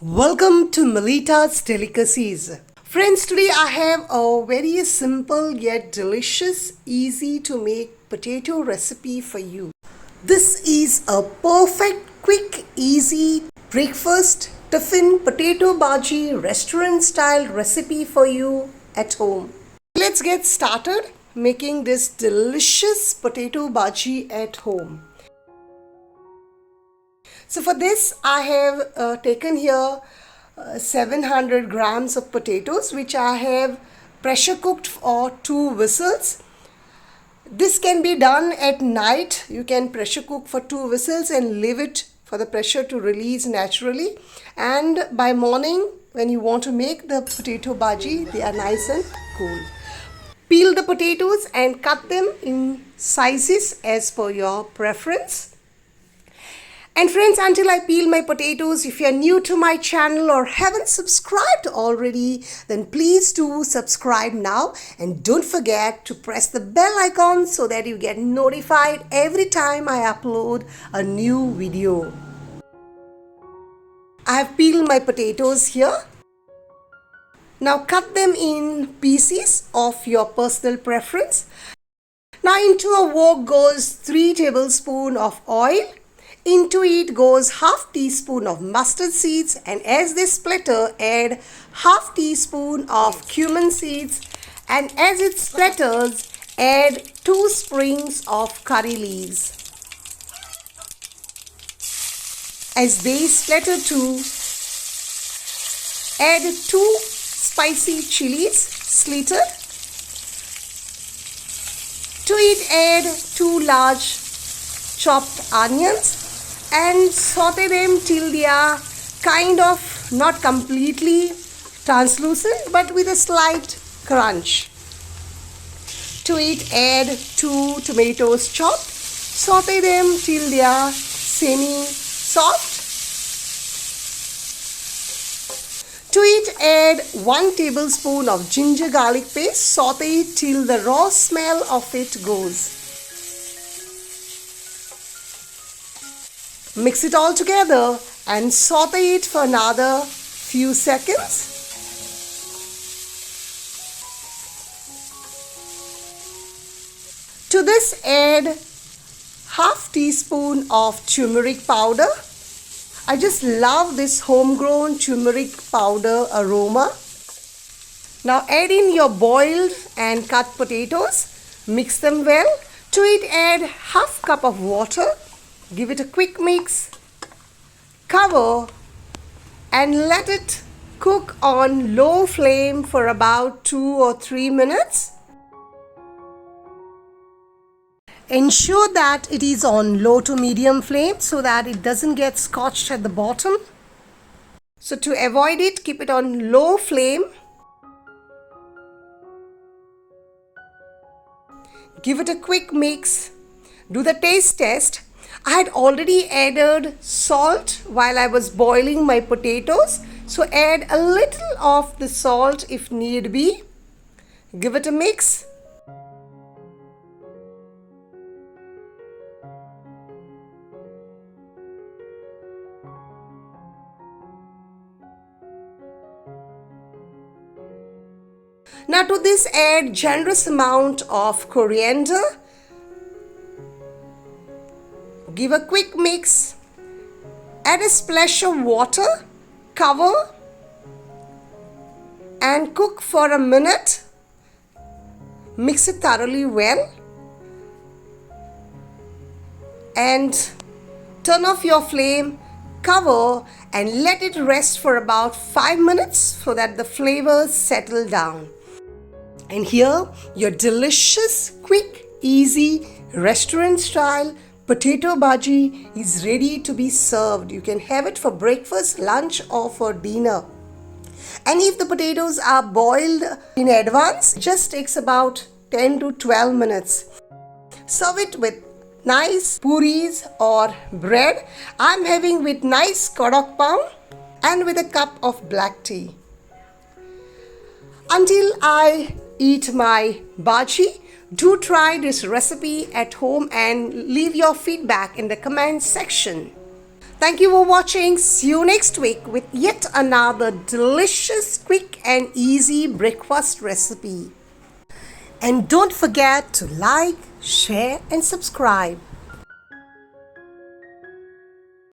Welcome to Melita's Delicacies. Friends, today I have a very simple yet delicious, easy to make potato recipe for you. This is a perfect, quick, easy breakfast tiffin potato bhaji restaurant style recipe for you at home. Let's get started making this delicious potato bhaji at home. So for this I have taken here 700 grams of potatoes which I have pressure cooked for 2 whistles. This can be done at night. You can pressure cook for 2 whistles and leave it for the pressure to release naturally. And by morning when you want to make the potato bhaji, they are nice and cool. Peel the potatoes and cut them in sizes as per your preference. And friends, until I peel my potatoes, if you are new to my channel or haven't subscribed already, then please do subscribe now. And don't forget to press the bell icon so that you get notified every time I upload a new video. I have peeled my potatoes here. Now cut them in pieces of your personal preference. Now into a wok goes 3 tablespoons of oil. Into it goes half teaspoon of mustard seeds, and as they splatter, add half teaspoon of cumin seeds, and as it splatters, add 2 sprigs of curry leaves. As they splatter too, add 2 spicy chilies slitted. To it add 2 large chopped onions and saute them till they are kind of not completely translucent but with a slight crunch. To it add 2 tomatoes chopped. Saute them till they are semi-soft. To it add 1 tablespoon of ginger garlic paste. Saute it till the raw smell of it goes. Mix it all together and saute it for another few seconds. To this add half teaspoon of turmeric powder. I just love this homegrown turmeric powder aroma. Now add in your boiled and cut potatoes. Mix them well. To it add half cup of water. Give it a quick mix, cover and let it cook on low flame for about 2 or 3 minutes. Ensure that it is on low to medium flame so that it doesn't get scorched at the bottom. So to avoid it, keep it on low flame. Give it a quick mix. Do the taste test. I had already added salt while I was boiling my potatoes, so add a little of the salt if need be. Give it a mix. Now to this add generous amount of coriander. Give a quick mix, add a splash of water, cover and cook for a minute. Mix it thoroughly well and turn off your flame, cover and let it rest for about 5 minutes so that the flavors settle down. And here your delicious, quick, easy restaurant style potato bhaji is ready to be served. You can have it for breakfast, lunch or for dinner. And if the potatoes are boiled in advance, it just takes about 10 to 12 minutes. Serve it with nice puris or bread. I'm having with nice kadak pam and with a cup of black tea. Until I eat my bhaji, do try this recipe at home and leave your feedback in the comment section. Thank you for watching. See you next week with yet another delicious, quick and easy breakfast recipe. And don't forget to like, share and subscribe.